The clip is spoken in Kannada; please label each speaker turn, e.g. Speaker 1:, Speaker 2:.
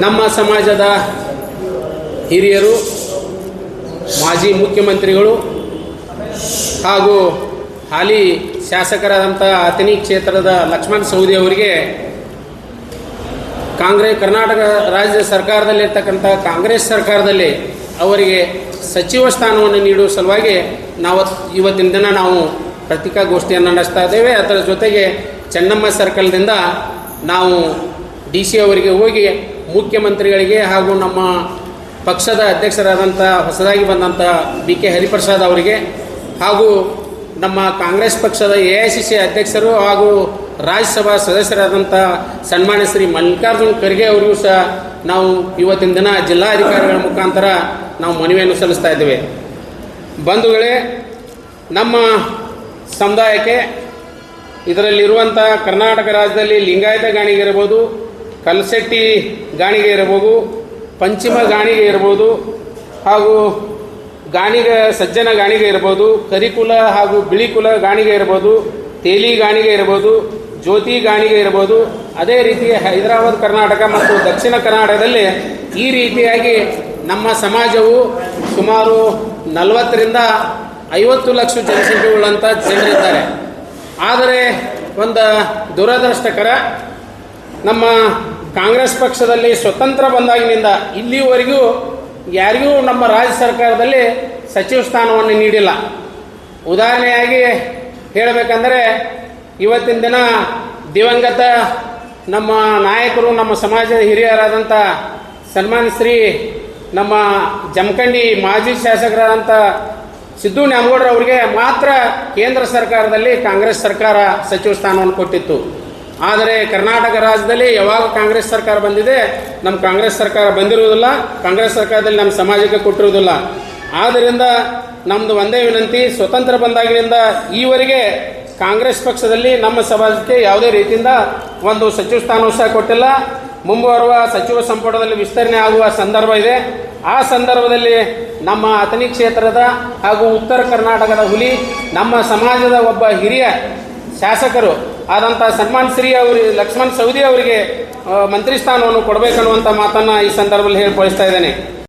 Speaker 1: ನಮ್ಮ ಸಮಾಜದ ಹಿರಿಯರು, ಮಾಜಿ ಮುಖ್ಯಮಂತ್ರಿಗಳು ಹಾಗೂ ಹಾಲಿ ಶಾಸಕರಾದಂಥ ಅಥಣಿ ಕ್ಷೇತ್ರದ ಲಕ್ಷ್ಮಣ ಸವದಿ ಅವರಿಗೆ ಕರ್ನಾಟಕ ರಾಜ್ಯ ಸರ್ಕಾರದಲ್ಲಿರ್ತಕ್ಕಂಥ ಕಾಂಗ್ರೆಸ್ ಸರ್ಕಾರದಲ್ಲಿ ಅವರಿಗೆ ಸಚಿವ ಸ್ಥಾನವನ್ನು ನೀಡುವ ಸಲುವಾಗಿ ಇವತ್ತಿನ ದಿನ ನಾವು ಪತ್ರಿಕಾಗೋಷ್ಠಿಯನ್ನು ನಡೆಸ್ತಾ ಇದ್ದೇವೆ. ಅದರ ಜೊತೆಗೆ ಚೆನ್ನಮ್ಮ ಸರ್ಕಲ್ನಿಂದ ನಾವು DC ಅವರಿಗೆ ಹೋಗಿ ಮುಖ್ಯಮಂತ್ರಿಗಳಿಗೆ ಹಾಗೂ ನಮ್ಮ ಪಕ್ಷದ ಅಧ್ಯಕ್ಷರಾದಂಥ ಹೊಸದಾಗಿ ಬಂದಂಥ BK ಹರಿಪ್ರಸಾದ್ ಅವರಿಗೆ ಹಾಗೂ ನಮ್ಮ ಕಾಂಗ್ರೆಸ್ ಪಕ್ಷದ AICC ಅಧ್ಯಕ್ಷರು ಹಾಗೂ ರಾಜ್ಯಸಭಾ ಸದಸ್ಯರಾದಂಥ ಸನ್ಮಾನ್ಯ ಶ್ರೀ ಮಲ್ಲಿಕಾರ್ಜುನ್ ಖರ್ಗೆ ಅವರಿಗೂ ಸಹ ನಾವು ಇವತ್ತಿನ ದಿನ ಜಿಲ್ಲಾಧಿಕಾರಿಗಳ ಮುಖಾಂತರ ನಾವು ಮನವಿಯನ್ನು ಸಲ್ಲಿಸ್ತಾ ಇದ್ದೇವೆ. ಬಂಧುಗಳೇ, ನಮ್ಮ ಸಮುದಾಯಕ್ಕೆ ಇದರಲ್ಲಿರುವಂಥ ಕರ್ನಾಟಕ ರಾಜ್ಯದಲ್ಲಿ ಲಿಂಗಾಯತ ಗಾಣಿಗೆ ಇರ್ಬೋದು, ಕಲ್ಸೆಟ್ಟಿ ಗಾಣಿಗೆ ಇರ್ಬೋದು, ಪಂಚಿಮ ಗಾಣಿಗೆ ಇರ್ಬೋದು, ಹಾಗೂ ಸಜ್ಜನ ಗಾಣಿಗೆ ಇರ್ಬೋದು, ಕರಿಕುಲ ಹಾಗೂ ಬಿಳಿಕುಲ ಗಾಣಿಗೆ ಇರ್ಬೋದು, ತೇಲಿ ಗಾಣಿಗೆ ಇರ್ಬೋದು, ಜ್ಯೋತಿ ಗಾಣಿಗೆ ಇರ್ಬೋದು. ಅದೇ ರೀತಿ ಹೈದರಾಬಾದ್ ಕರ್ನಾಟಕ ಮತ್ತು ದಕ್ಷಿಣ ಕರ್ನಾಟಕದಲ್ಲಿ ಈ ರೀತಿಯಾಗಿ ನಮ್ಮ ಸಮಾಜವು ಸುಮಾರು 40ರಿಂದ 50 ಲಕ್ಷ ಜನಸಂಖ್ಯೆಯುಳ್ಳಂಥ ಜನರಿದ್ದಾರೆ. ಆದರೆ ಒಂದು ದುರದೃಷ್ಟಕರ, ನಮ್ಮ ಕಾಂಗ್ರೆಸ್ ಪಕ್ಷದಲ್ಲಿ ಸ್ವತಂತ್ರ ಬಂದಾಗಿನಿಂದ ಇಲ್ಲಿವರೆಗೂ ಯಾರಿಗೂ ನಮ್ಮ ರಾಜ್ಯ ಸರ್ಕಾರದಲ್ಲಿ ಸಚಿವ ಸ್ಥಾನವನ್ನು ನೀಡಿಲ್ಲ. ಉದಾಹರಣೆಯಾಗಿ ಹೇಳಬೇಕಂದರೆ ಇವತ್ತಿನ ದಿನ ದಿವಂಗತ ನಮ್ಮ ನಾಯಕರು, ನಮ್ಮ ಸಮಾಜದ ಹಿರಿಯರಾದಂಥ ಸನ್ಮಾನ್ಯ ಶ್ರೀ ನಮ್ಮ ಜಮಖಂಡಿ ಮಾಜಿ ಶಾಸಕರಾದಂಥ ಸಿದ್ದು ನ್ಯಾಮಗೌಡರು ಅವರಿಗೆ ಮಾತ್ರ ಕೇಂದ್ರ ಸರ್ಕಾರದಲ್ಲಿ ಕಾಂಗ್ರೆಸ್ ಸರ್ಕಾರ ಸಚಿವ ಸ್ಥಾನವನ್ನು ಕೊಟ್ಟಿತ್ತು. ಆದರೆ ಕರ್ನಾಟಕ ರಾಜ್ಯದಲ್ಲಿ ಯಾವಾಗ ಕಾಂಗ್ರೆಸ್ ಸರ್ಕಾರ ಬಂದಿದೆ, ನಮ್ಮ ಕಾಂಗ್ರೆಸ್ ಸರ್ಕಾರ ಬಂದಿರುವುದಿಲ್ಲ, ಕಾಂಗ್ರೆಸ್ ಸರ್ಕಾರದಲ್ಲಿ ನಮ್ಮ ಸಮಾಜಕ್ಕೆ ಕೊಟ್ಟಿರುವುದಿಲ್ಲ. ಆದ್ದರಿಂದ ನಮ್ಮದು ಒಂದೇ ವಿನಂತಿ, ಸ್ವತಂತ್ರ ಬಂದಾಗಿನಿಂದ ಈವರೆಗೆ ಕಾಂಗ್ರೆಸ್ ಪಕ್ಷದಲ್ಲಿ ನಮ್ಮ ಸಮಾಜಕ್ಕೆ ಯಾವುದೇ ರೀತಿಯಿಂದ ಒಂದು ಸಚಿವ ಸ್ಥಾನವೂ ಸಹ ಕೊಟ್ಟಿಲ್ಲ. ಮುಂಬರುವ ಸಚಿವ ಸಂಪುಟದಲ್ಲಿ ವಿಸ್ತರಣೆ ಆಗುವ ಸಂದರ್ಭ ಇದೆ. ಆ ಸಂದರ್ಭದಲ್ಲಿ ನಮ್ಮ ಅಥಣಿ ಕ್ಷೇತ್ರದ ಹಾಗೂ ಉತ್ತರ ಕರ್ನಾಟಕದ ಹುಲಿ, ನಮ್ಮ ಸಮಾಜದ ಒಬ್ಬ ಹಿರಿಯ ಶಾಸಕರು ಆದಂಥ ಸನ್ಮಾನ್ ಶ್ರೀ ಲಕ್ಷ್ಮಣ್ ಸವದಿ ಅವರಿಗೆ ಮಂತ್ರಿ ಸ್ಥಾನವನ್ನು ಕೊಡಬೇಕನ್ನುವಂಥ ಮಾತನ್ನು ಈ ಸಂದರ್ಭದಲ್ಲಿ ಹೇಳಿ ಬಯಸ್ತಾ ಇದ್ದೇನೆ.